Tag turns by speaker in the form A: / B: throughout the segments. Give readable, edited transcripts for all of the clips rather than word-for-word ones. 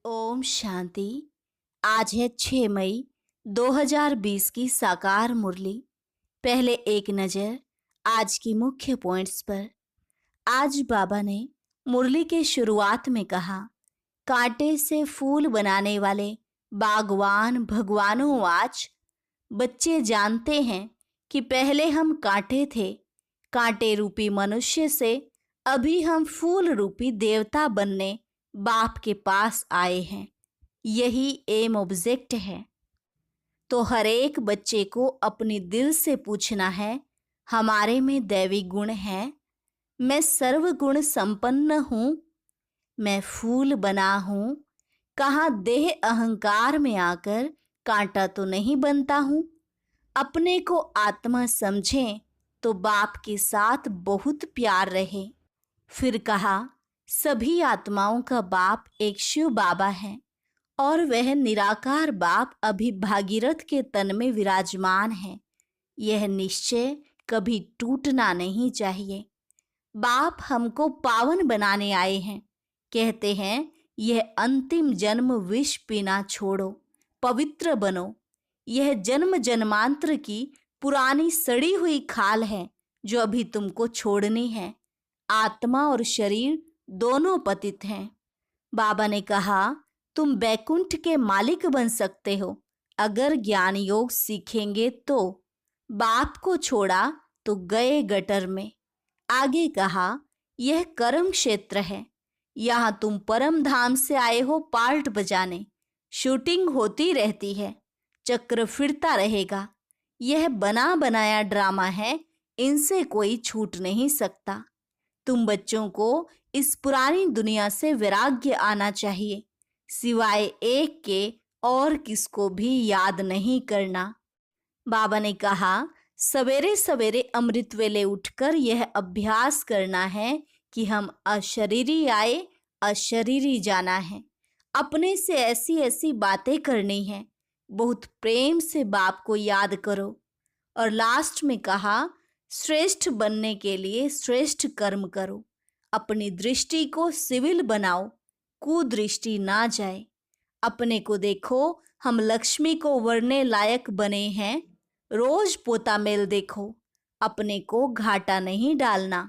A: ओम शांति। आज है 6 मई 2020 की साकार मुरली। पहले एक नज़र आज की मुख्य पॉइंट्स पर। आज बाबा ने मुरली के शुरुआत में कहा, कांटे से फूल बनाने वाले बागवान भगवानों आज बच्चे जानते हैं कि पहले हम कांटे थे। कांटे रूपी मनुष्य से अभी हम फूल रूपी देवता बनने बाप के पास आए हैं। यही एम ऑब्जेक्ट है। तो हर एक बच्चे को अपने दिल से पूछना है, हमारे में दैवी गुण है? मैं सर्वगुण संपन्न हूँ? मैं फूल बना हूँ? कहाँ देह अहंकार में आकर कांटा तो नहीं बनता हूँ? अपने को आत्मा समझें तो बाप के साथ बहुत प्यार रहे। फिर कहा, सभी आत्माओं का बाप एक शिव बाबा है और वह निराकार बाप अभी भागीरथ के तन में विराजमान है। यह निश्चय कभी टूटना नहीं चाहिए। बाप हमको पावन बनाने आए हैं। कहते हैं, यह अंतिम जन्म विष पीना छोड़ो, पवित्र बनो। यह जन्म जन्मांतर की पुरानी सड़ी हुई खाल है जो अभी तुमको छोड़नी है। आत्मा और शरीर दोनों पतित हैं। बाबा ने कहा, तुम बैकुंठ के मालिक बन सकते हो अगर ज्ञान योग सीखेंगे तो। बाप को छोड़ा तो गए गटर में। आगे कहा, यह कर्म क्षेत्र है। यहाँ तुम परम धाम से आए हो पार्ट बजाने। शूटिंग होती रहती है, चक्र फिरता रहेगा। यह बना बनाया ड्रामा है, इनसे कोई छूट नहीं सकता। तुम बच्चों को इस पुरानी दुनिया से वैराग्य आना चाहिए, सिवाय एक के और किसको भी याद नहीं करना। बाबा ने कहा, सवेरे सवेरे अमृत वेले उठकर यह अभ्यास करना है कि हम अशरीरी आए, अशरीरी जाना है। अपने से ऐसी ऐसी बातें करनी है। बहुत प्रेम से बाप को याद करो। और लास्ट में कहा, श्रेष्ठ बनने के लिए श्रेष्ठ कर्म करो। अपनी दृष्टि को सिविल बनाओ, कुदृष्टि ना जाए। अपने को देखो, हम लक्ष्मी को वरने लायक बने हैं। रोज पोता मेल देखो, अपने को घाटा नहीं डालना।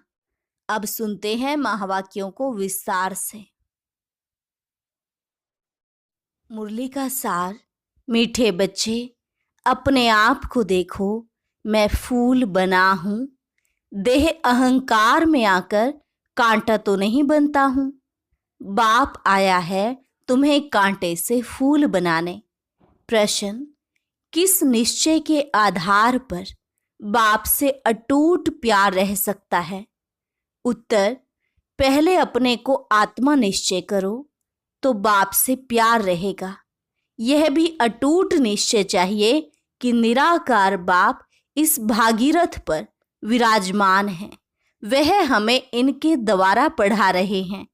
A: अब सुनते हैं महावाक्यों को विस्तार से। मुरली का सार। मीठे बच्चे, अपने आप को देखो, मैं फूल बना हूँ। देह अहंकार में आकर कांटा तो नहीं बनता हूँ। बाप आया है तुम्हें कांटे से फूल बनाने। प्रश्न, किस निश्चय के आधार पर बाप से अटूट प्यार रह सकता है? उत्तर, पहले अपने को आत्मा निश्चय करो तो बाप से प्यार रहेगा। यह भी अटूट निश्चय चाहिए कि निराकार बाप इस भागीरथ पर विराजमान है। वह हमें इनके द्वारा पढ़ा रहे हैं।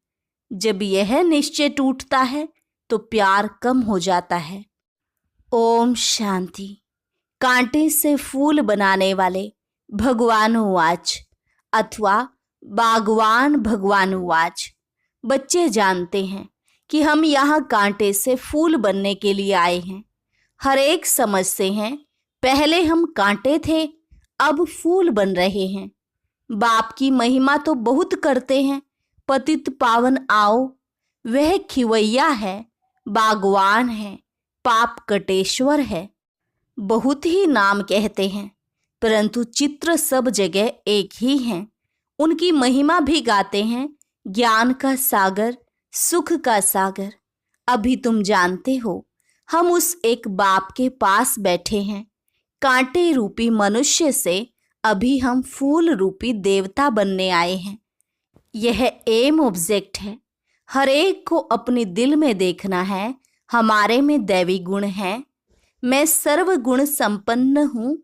A: जब यह निश्चय टूटता है तो प्यार कम हो जाता है। ओम शांति। कांटे से फूल बनाने वाले भगवानुवाच अथवा बागवान भगवानुवाच। बच्चे जानते हैं कि हम यहाँ कांटे से फूल बनने के लिए आए हैं। हर एक समझते हैं, पहले हम कांटे थे, अब फूल बन रहे हैं। बाप की महिमा तो बहुत करते हैं। पतित पावन आओ, वह खिवैया है, बागवान है, पाप कटेश्वर है। बहुत ही नाम कहते हैं, परंतु चित्र सब जगह एक ही हैं। उनकी महिमा भी गाते हैं, ज्ञान का सागर, सुख का सागर। अभी तुम जानते हो, हम उस एक बाप के पास बैठे हैं। कांटे रूपी मनुष्य से अभी हम फूल रूपी देवता बनने आए हैं। यह एम ऑब्जेक्ट है। हर एक को अपने दिल में देखना है, हमारे में दैवी गुण है। मैं सर्वगुण संपन्न हूँ।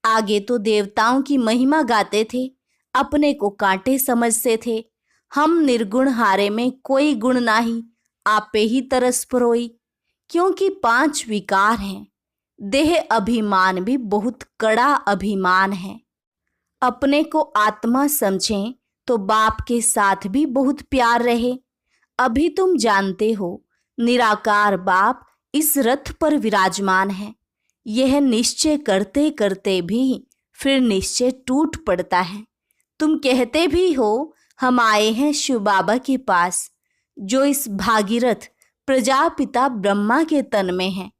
A: आगे तो देवताओं की महिमा गाते थे, अपने को कांटे समझते थे। हम निर्गुण हारे में कोई गुण नाही, आपे ही तरस परोई। क्योंकि 5 विकार हैं। देह अभिमान भी बहुत कड़ा अभिमान है। अपने को आत्मा समझें तो बाप के साथ भी बहुत प्यार रहे। अभी तुम जानते हो, निराकार बाप इस रथ पर विराजमान है। यह निश्चय करते करते भी फिर निश्चय टूट पड़ता है। तुम कहते भी हो हम आए हैं शिव बाबा के पास, जो इस भागीरथ प्रजापिता ब्रह्मा के तन में है।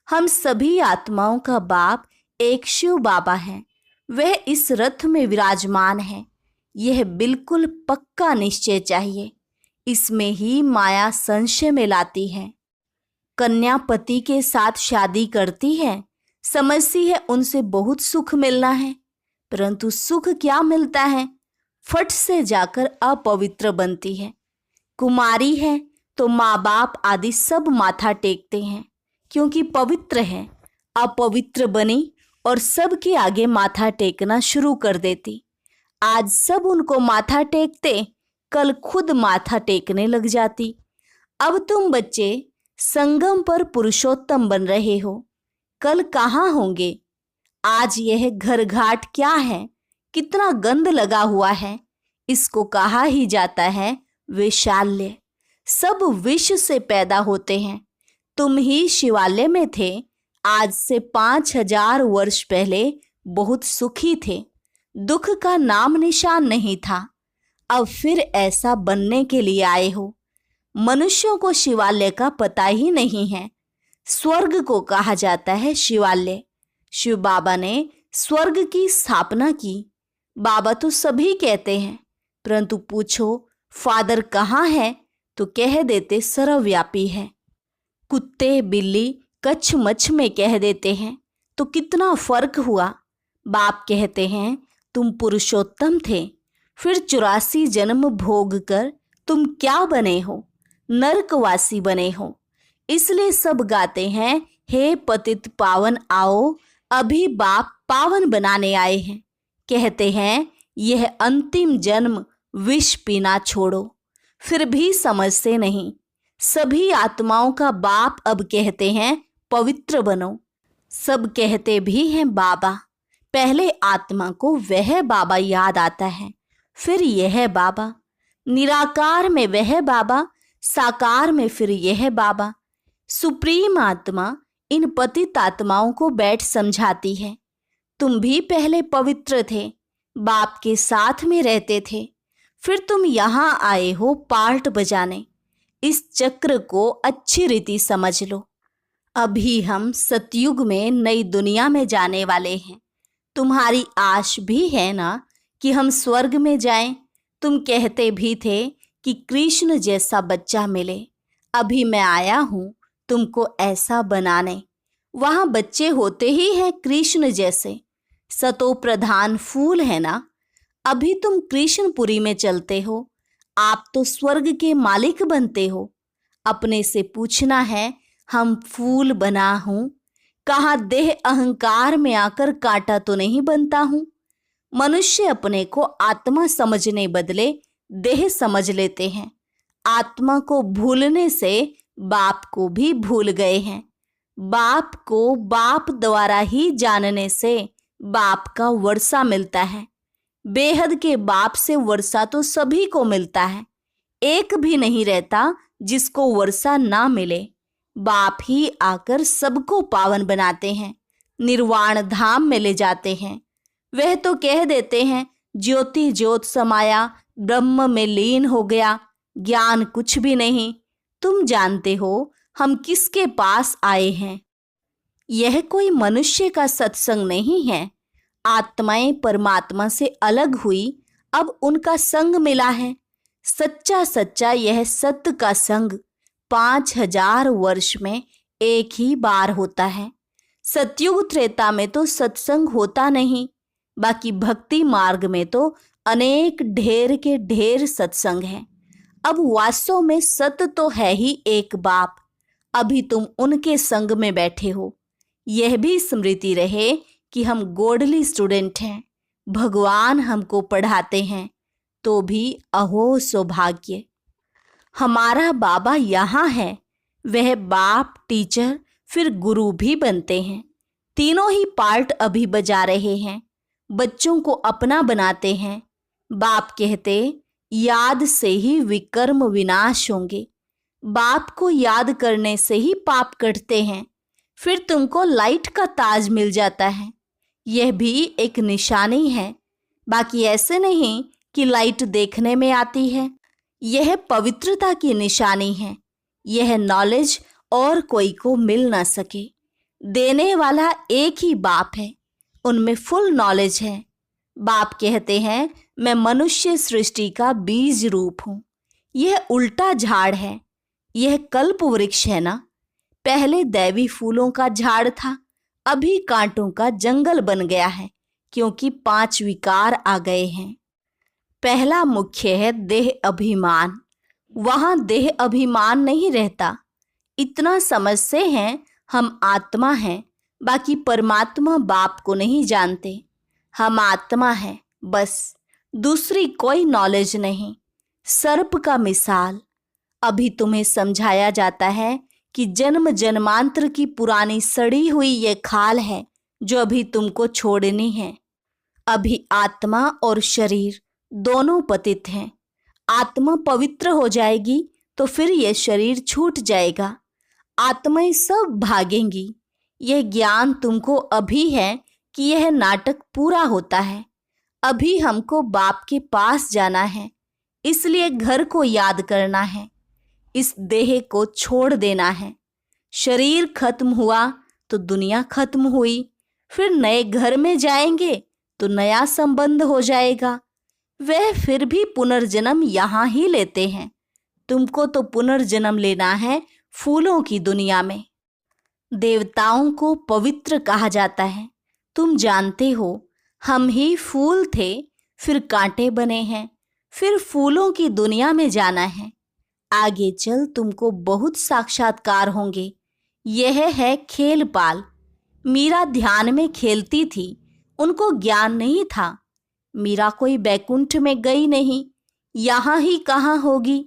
A: हम सभी आत्माओं का बाप एक शिव बाबा है, वह इस रथ में विराजमान है। यह बिल्कुल पक्का निश्चय चाहिए, इसमें ही माया संशय में लाती है। कन्या पति के साथ शादी करती है, समझती है उनसे बहुत सुख मिलना है, परंतु सुख क्या मिलता है, फट से जाकर अपवित्र बनती है। कुमारी है तो माँ बाप आदि सब माथा टेकते हैं क्योंकि पवित्र है। अपवित्र बनी और सबके आगे माथा टेकना शुरू कर देती। आज सब उनको माथा टेकते, कल खुद माथा टेकने लग जाती। अब तुम बच्चे संगम पर पुरुषोत्तम बन रहे हो, कल कहाँ होंगे। आज यह घर घाट क्या है, कितना गंद लगा हुआ है। इसको कहा ही जाता है वैशाल्य। सब विष से पैदा होते हैं। तुम ही शिवालय में थे, आज से 5000 वर्ष पहले बहुत सुखी थे, दुख का नाम निशान नहीं था। अब फिर ऐसा बनने के लिए आए हो। मनुष्यों को शिवालय का पता ही नहीं है। स्वर्ग को कहा जाता है शिवालय। शिव बाबा ने स्वर्ग की स्थापना की। बाबा तो सभी कहते हैं, परंतु पूछो फादर कहाँ है तो कह देते सर्वव्यापी है। कुत्ते बिल्ली कच्छ मच्छ में कह देते हैं तो कितना फर्क हुआ। बाप कहते हैं तुम पुरुषोत्तम थे, फिर 84 जन्म भोग कर तुम क्या बने हो, नरकवासी बने हो। इसलिए सब गाते हैं हे पतित पावन आओ, अभी बाप पावन बनाने आए हैं। कहते हैं यह अंतिम जन्म विष पीना छोड़ो, फिर भी समझते नहीं। सभी आत्माओं का बाप अब कहते हैं पवित्र बनो। सब कहते भी हैं बाबा। पहले आत्मा को वह बाबा याद आता है, फिर यह बाबा। निराकार में वह बाबा, साकार में फिर यह बाबा। सुप्रीम आत्मा इन पतित आत्माओं को बैठ समझाती है। तुम भी पहले पवित्र थे, बाप के साथ में रहते थे, फिर तुम यहाँ आए हो पार्ट बजाने। इस चक्र को अच्छी रीति समझ लो। अभी हम सतयुग में नई दुनिया में जाने वाले हैं। तुम्हारी आश भी है ना कि हम स्वर्ग में जाएं। तुम कहते भी थे कि कृष्ण जैसा बच्चा मिले। अभी मैं आया हूँ तुमको ऐसा बनाने। वहाँ बच्चे होते ही हैं कृष्ण जैसे, सतो प्रधान फूल है ना। अभी तुम कृष्णपुरी में चलते हो, आप तो स्वर्ग के मालिक बनते हो। अपने से पूछना है हम फूल बना हूँ, कहाँ देह अहंकार में आकर कांटा तो नहीं बनता हूँ। मनुष्य अपने को आत्मा समझने बदले देह समझ लेते हैं। आत्मा को भूलने से बाप को भी भूल गए हैं। बाप को बाप द्वारा ही जानने से बाप का वर्षा मिलता है। बेहद के बाप से वर्षा तो सभी को मिलता है, एक भी नहीं रहता जिसको वर्षा ना मिले। बाप ही आकर सबको पावन बनाते हैं, निर्वाण धाम में ले जाते हैं। वह तो कह देते हैं ज्योति ज्योत समाया, ब्रह्म में लीन हो गया, ज्ञान कुछ भी नहीं। तुम जानते हो हम किसके पास आए हैं। यह कोई मनुष्य का सत्संग नहीं है। आत्माएं परमात्मा से अलग हुई, अब उनका संग मिला है। सच्चा सच्चा यह सत्य का संग 5000 वर्ष में एक ही बार होता है। सतयुग त्रेता में तो सत्संग होता नहीं, बाकी भक्ति मार्ग में तो अनेक ढेर के ढेर सत्संग हैं। अब वास्तव में सत्य तो है ही एक बाप। अभी तुम उनके संग में बैठे हो। यह भी स्मृति रहे कि हम गोडली स्टूडेंट हैं, भगवान हमको पढ़ाते हैं, तो भी अहो सौभाग्य। हमारा बाबा यहाँ है। वह बाप, टीचर, फिर गुरु भी बनते हैं। तीनों ही पार्ट अभी बजा रहे हैं। बच्चों को अपना बनाते हैं। बाप कहते याद से ही विकर्म विनाश होंगे। बाप को याद करने से ही पाप कटते हैं। फिर तुमको लाइट का ताज मिल जाता है। यह भी एक निशानी है। बाकी ऐसे नहीं कि लाइट देखने में आती है। यह पवित्रता की निशानी है। यह नॉलेज और कोई को मिल ना सके। देने वाला एक ही बाप है। उनमें फुल नॉलेज है। बाप कहते हैं, मैं मनुष्य सृष्टि का बीज रूप हूँ। यह उल्टा झाड़ है। यह कल्प वृक्ष है ना। पहले दैवी फूलों का झाड़ था, अभी कांटों का जंगल बन गया है, क्योंकि 5 विकार आ गए हैं। पहला मुख्य है देह अभिमान। वहां देह अभिमान नहीं रहता। इतना समझते हैं हम आत्मा हैं, बाकी परमात्मा बाप को नहीं जानते। हम आत्मा हैं बस, दूसरी कोई नॉलेज नहीं। सर्प का मिसाल अभी तुम्हें समझाया जाता है कि जन्म जन्मांतर की पुरानी सड़ी हुई ये खाल है जो अभी तुमको छोड़नी है। अभी आत्मा और शरीर दोनों पतित हैं। आत्मा पवित्र हो जाएगी तो फिर यह शरीर छूट जाएगा। आत्माएं सब भागेंगी। यह ज्ञान तुमको अभी है कि यह नाटक पूरा होता है। अभी हमको बाप के पास जाना है, इसलिए घर को याद करना है। इस देह को छोड़ देना है। शरीर खत्म हुआ तो दुनिया खत्म हुई। फिर नए घर में जाएंगे तो नया संबंध हो जाएगा। वह फिर भी पुनर्जन्म यहाँ ही लेते हैं। तुमको तो पुनर्जन्म लेना है फूलों की दुनिया में। देवताओं को पवित्र कहा जाता है। तुम जानते हो, हम ही फूल थे, फिर कांटे बने हैं, फिर फूलों की दुनिया में जाना है। आगे चल तुमको बहुत साक्षात्कार होंगे। यह है खेल पाल। मीरा ध्यान में खेलती थी, उनको ज्ञान नहीं था। मीरा कोई बैकुंठ में गई नहीं, यहाँ ही कहाँ होगी।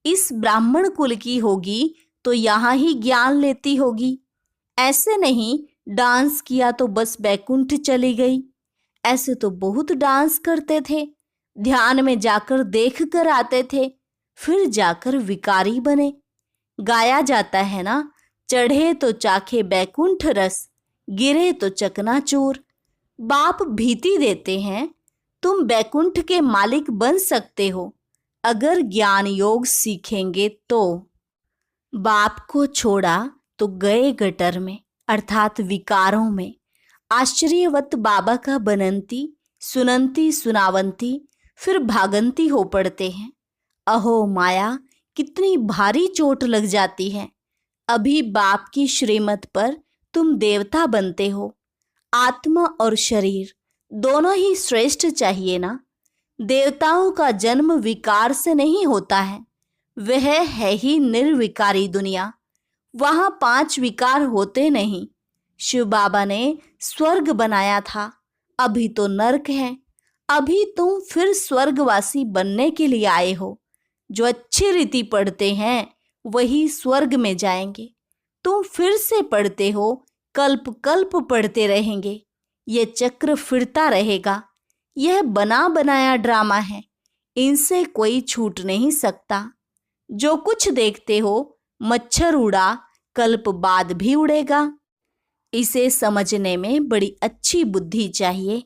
A: इस ब्राह्मण कुल की होगी तो यहाँ ही ज्ञान लेती होगी। ऐसे नहीं डांस किया तो बस बैकुंठ चली गई। ऐसे तो बहुत डांस करते थे, ध्यान में जाकर देख कर आते थे, फिर जाकर विकारी बने। गाया जाता है ना, चढ़े तो चाखे बैकुंठ रस, गिरे तो चकनाचूर। बाप भीति देते हैं, तुम बैकुंठ के मालिक बन सकते हो अगर ज्ञान योग सीखेंगे तो। बाप को छोड़ा तो गए गटर में, अर्थात विकारों में। आश्चर्यवत बाबा का बनंती सुनंती सुनावंती फिर भागंती हो पड़ते हैं। अहो माया, कितनी भारी चोट लग जाती है। अभी बाप की श्रीमत पर तुम देवता बनते हो। आत्मा और शरीर दोनों ही श्रेष्ठ चाहिए ना। देवताओं का जन्म विकार से नहीं होता है, वह है ही निर्विकारी दुनिया। वहां 5 विकार होते नहीं। शिव बाबा ने स्वर्ग बनाया था, अभी तो नरक है। अभी तुम फिर स्वर्गवासी बनने के लिए आए हो। जो अच्छी रीति पढ़ते हैं वही स्वर्ग में जाएंगे। तुम फिर से पढ़ते हो, कल्प कल्प पढ़ते रहेंगे। ये चक्र फिरता रहेगा। यह बना बनाया ड्रामा है, इनसे कोई छूट नहीं सकता। जो कुछ देखते हो, मच्छर उड़ा, कल्प बाद भी उड़ेगा। इसे समझने में बड़ी अच्छी बुद्धि चाहिए।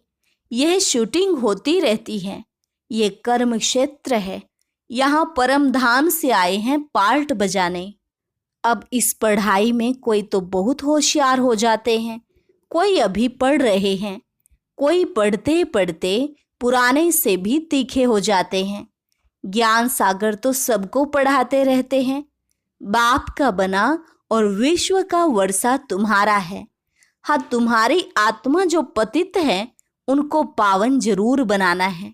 A: यह शूटिंग होती रहती है। ये कर्म क्षेत्र है। यहाँ परम धाम से आए हैं पार्ट बजाने। अब इस पढ़ाई में कोई तो बहुत होशियार हो जाते हैं, कोई अभी पढ़ रहे हैं, कोई पढ़ते पढ़ते पुराने से भी तीखे हो जाते हैं। ज्ञान सागर तो सबको पढ़ाते रहते हैं। बाप का बना और विश्व का वर्षा तुम्हारा है। हाँ, तुम्हारी आत्मा जो पतित है उनको पावन जरूर बनाना है।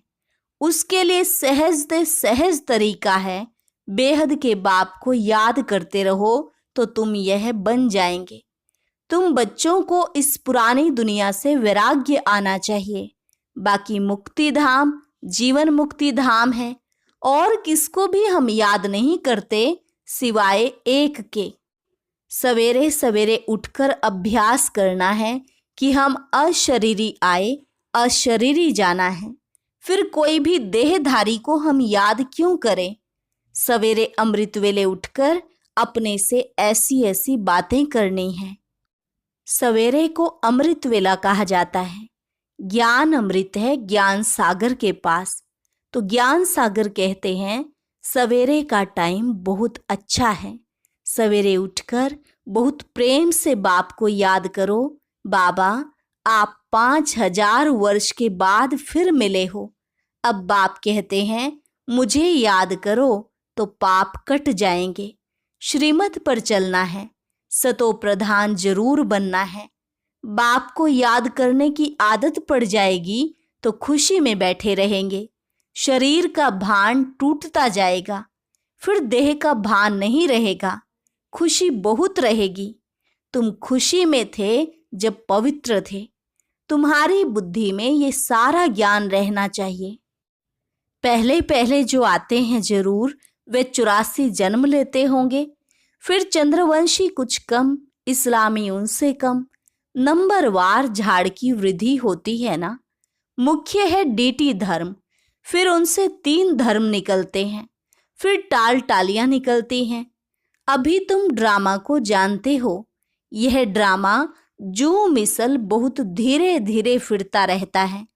A: उसके लिए सहज से सहज तरीका है। बेहद के बाप को याद करते रहो तो तुम यह बन जाएंगे। तुम बच्चों को इस पुरानी दुनिया से वैराग्य आना चाहिए। बाकी मुक्ति धाम जीवन मुक्ति धाम है, और किसको भी हम याद नहीं करते सिवाय एक के। सवेरे सवेरे उठकर अभ्यास करना है कि हम अशरीरी आए, अशरीरी जाना है। फिर कोई भी देहधारी को हम याद क्यों करें। सवेरे अमृत वेले उठकर अपने से ऐसी ऐसी बातें करनी हैं। सवेरे को अमृत वेला कहा जाता है। ज्ञान अमृत है ज्ञान सागर के पास। तो ज्ञान सागर कहते हैं सवेरे का टाइम बहुत अच्छा है। सवेरे उठकर बहुत प्रेम से बाप को याद करो। बाबा, आप 5000 वर्ष के बाद फिर मिले हो। अब बाप कहते हैं मुझे याद करो तो पाप कट जाएंगे। श्रीमत पर चलना है, सतो प्रधान जरूर बनना है। बाप को याद करने की आदत पड़ जाएगी तो खुशी में बैठे रहेंगे। शरीर का भान टूटता जाएगा, फिर देह का भान नहीं रहेगा। खुशी बहुत रहेगी। तुम खुशी में थे जब पवित्र थे। तुम्हारी बुद्धि में ये सारा ज्ञान रहना चाहिए। पहले पहले जो आते हैं जरूर वे 84 जन्म लेते होंगे। फिर चंद्रवंशी कुछ कम, इस्लामी उनसे कम। नंबरवार झाड़ की वृद्धि होती है ना। मुख्य है डीटी धर्म, फिर उनसे 3 धर्म निकलते हैं, फिर टाल टालियां निकलती हैं। अभी तुम ड्रामा को जानते हो। यह ड्रामा जो मिसल बहुत धीरे धीरे फिरता रहता है।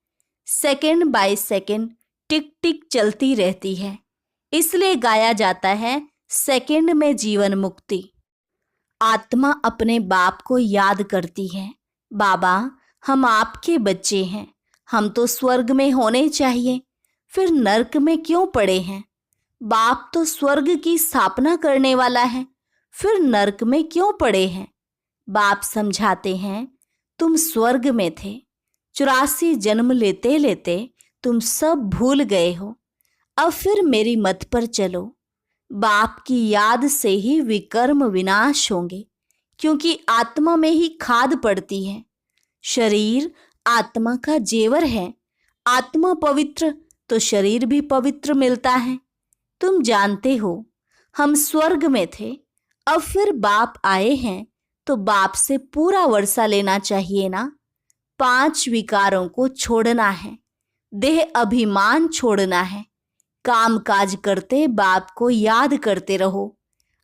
A: सेकंड बाय सेकंड टिक टिक चलती रहती है। इसलिए गाया जाता है सेकंड में जीवन मुक्ति। आत्मा अपने बाप को याद करती है। बाबा, हम आपके बच्चे हैं। हम तो स्वर्ग में होने चाहिए, फिर नरक में क्यों पड़े हैं? बाप तो स्वर्ग की स्थापना करने वाला है, फिर नरक में क्यों पड़े हैं? बाप समझाते हैं तुम स्वर्ग में थे। 84 जन्म लेते लेते तुम सब भूल गए हो। अब फिर मेरी मत पर चलो। बाप की याद से ही विकर्म विनाश होंगे, क्योंकि आत्मा में ही खाद पड़ती है। शरीर आत्मा का जेवर है। आत्मा पवित्र तो शरीर भी पवित्र मिलता है। तुम जानते हो हम स्वर्ग में थे, अब फिर बाप आए हैं तो बाप से पूरा वर्षा लेना चाहिए ना। 5 विकारों को छोड़ना है, देह अभिमान छोड़ना है। काम काज करते बाप को याद करते रहो।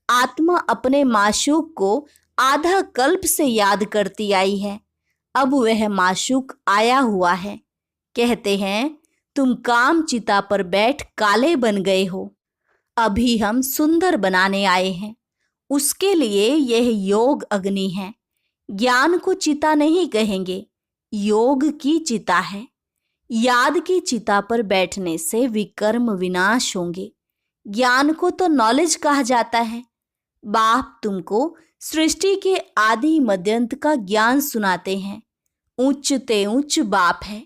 A: आत्मा अपने माशूक को आधा कल्प से याद करती आई है। अब वह माशूक आया हुआ है। कहते हैं तुम काम चिता पर बैठ काले बन गए हो। अभी हम सुंदर बनाने आए हैं। उसके लिए यह योग अग्नि है। ज्ञान को चिता नहीं कहेंगे, योग की चिता है। याद की चिता पर बैठने से विकर्म विनाश होंगे। ज्ञान को तो नॉलेज कहा जाता है। बाप तुमको सृष्टि के आदि मध्यंत का ज्ञान सुनाते हैं। उच्चते उच्च बाप है,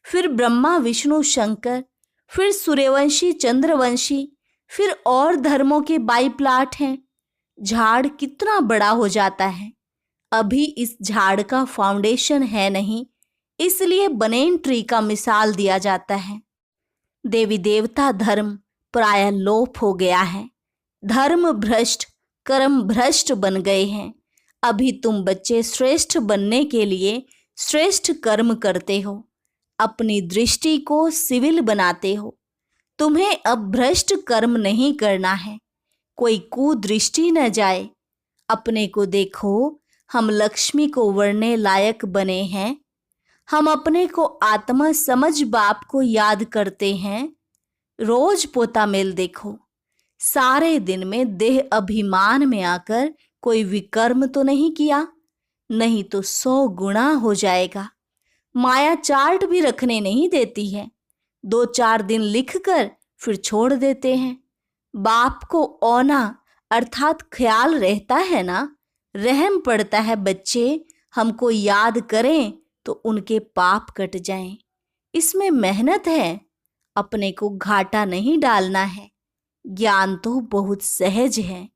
A: फिर ब्रह्मा विष्णु शंकर, फिर सूर्यवंशी चंद्रवंशी, फिर और धर्मों के बाई प्लाट हैं। झाड़ कितना बड़ा हो जाता है। अभी इस झाड़ का फाउंडेशन है नहीं, इसलिए बनेन ट्री का मिसाल दिया जाता है। देवी देवता धर्म प्राय लोप हो गया है। धर्म भ्रष्ट, कर्म भ्रष्ट बन गए हैं। अभी तुम बच्चे श्रेष्ठ बनने के लिए श्रेष्ठ कर्म करते हो। अपनी दृष्टि को सिविल बनाते हो। तुम्हें अब भ्रष्ट कर्म नहीं करना है। कोई कुदृष्टि न जाए। अपने को देखो, हम लक्ष्मी को वरने लायक बने हैं। हम अपने को आत्मा समझ बाप को याद करते हैं। रोज पोता मेल देखो। सारे दिन में देह अभिमान में आकर कोई विकर्म तो नहीं किया, नहीं तो 100 गुना हो जाएगा। माया चार्ट भी रखने नहीं देती है। 2-4 दिन लिखकर फिर छोड़ देते हैं। बाप को औना अर्थात ख्याल रहता है ना। रहम पड़ता है बच्चे हमको याद करें तो उनके पाप कट जाएं। इसमें मेहनत है, अपने को घाटा नहीं डालना है। ज्ञान तो बहुत सहज है।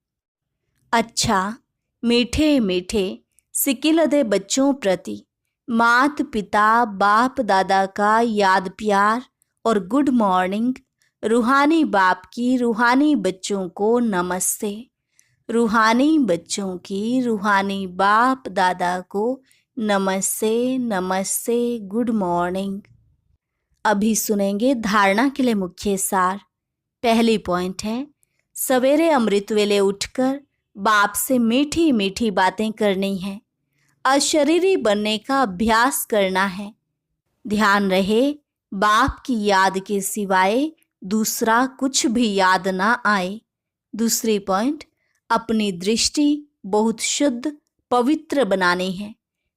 A: अच्छा, मीठे मीठे सिकिलदे बच्चों प्रति मात पिता बाप दादा का याद प्यार और गुड मॉर्निंग। रूहानी बाप की रूहानी बच्चों को नमस्ते। रूहानी बच्चों की रूहानी बाप दादा को नमस्ते नमस्ते, गुड मॉर्निंग। अभी सुनेंगे धारणा के लिए मुख्य सार। पहली पॉइंट है, सवेरे अमृत वेले उठकर बाप से मीठी मीठी बातें करनी है। अशरीरी बनने का अभ्यास करना है। ध्यान रहे, बाप की याद के सिवाय दूसरा कुछ भी याद ना आए। दूसरी पॉइंट, अपनी दृष्टि बहुत शुद्ध पवित्र बनानी है।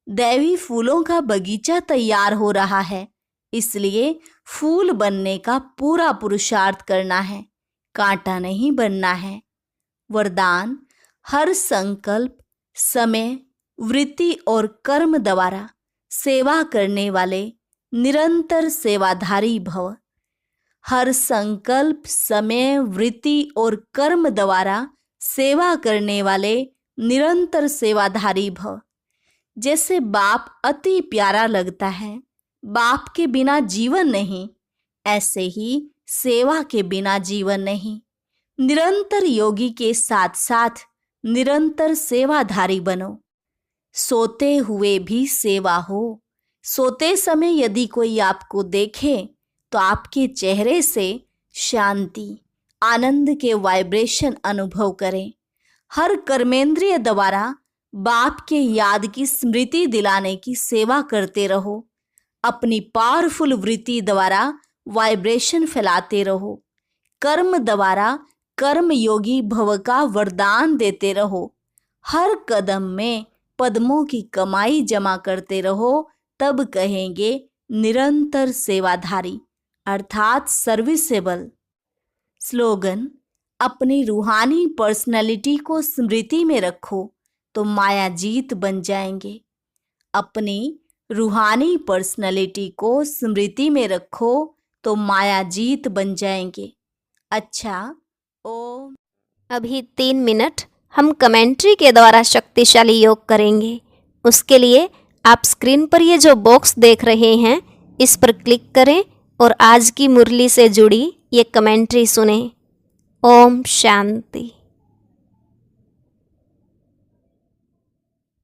A: दैवी फूलों का बगीचा तैयार हो रहा है, इसलिए फूल बनने का पूरा पुरुषार्थ करना है, कांटा नहीं बनना है। वरदान, हर संकल्प, समय, वृत्ति और कर्म द्वारा सेवा करने वाले निरंतर सेवाधारी भव। हर संकल्प, समय, वृत्ति और कर्म द्वारा सेवा करने वाले निरंतर सेवाधारी भव। जैसे बाप अति प्यारा लगता है, बाप के बिना जीवन नहीं, ऐसे ही सेवा के बिना जीवन नहीं। निरंतर योगी के साथ साथ निरंतर सेवाधारी बनो। सोते हुए भी सेवा हो। सोते समय यदि कोई आपको देखे तो आपके चेहरे से शांति, आनंद के वाइब्रेशन अनुभव करें। हर कर्मेंद्रिय द्वारा बाप के याद की स्मृति दिलाने की सेवा करते रहो। अपनी पावरफुल वृत्ति द्वारा वाइब्रेशन फैलाते रहो। कर्म द्वारा कर्म योगी भव का वरदान देते रहो। हर कदम में पद्मों की कमाई जमा करते रहो, तब कहेंगे निरंतर सेवाधारी अर्थात सर्विसेबल। स्लोगन, अपनी रूहानी पर्सनैलिटी को स्मृति में रखो तो माया जीत बन जाएंगे। अपनी रूहानी पर्सनैलिटी को स्मृति में रखो तो माया जीत बन जाएंगे। अच्छा, ओम।
B: अभी 3 मिनट हम कमेंट्री के द्वारा शक्तिशाली योग करेंगे। उसके लिए आप स्क्रीन पर ये जो बॉक्स देख रहे हैं, इस पर क्लिक करें और आज की मुरली से जुड़ी ये कमेंट्री सुनें। ओम शांति।